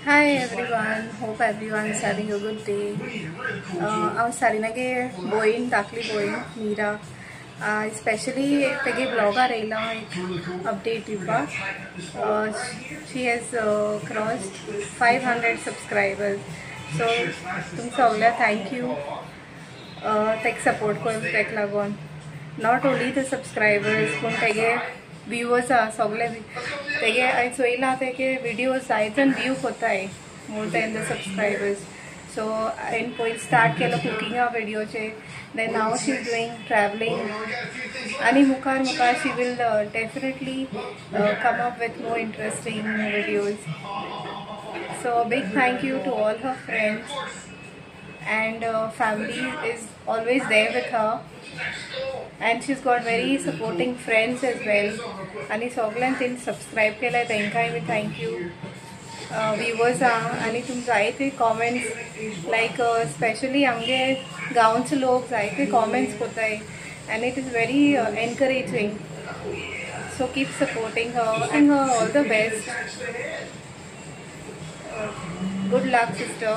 Hi everyone, hope everyone is having a good day. I was Sarinage boyin, Dakli boyin, Meera. Especially tege blogger Raila update diva. She has crossed 500 subscribers. So tum sagla thank you. Tech support ko tech lagon. Not only the subscribers, पण तेगे viewers सगळे तेगे आई सोयला तेगे videos जायतन view होताय more than the subscribers. So in point start केलं cooking video चे. Then now she's doing traveling. आणि मुखार she will definitely come up with more interesting videos. So a big thank you to all her friends. And family is always there with her, and she's got very supporting friends as well. आणि सगळ्यांनी तिने subscribe केलं त्यांकाय मी thank you. Viewers आणि तुम जायते comments like specially आमगे गांवचे लोक जायते कॉमेंट्स कोताय and it is very encouraging. So keep supporting her and her all the best. Good luck, sister.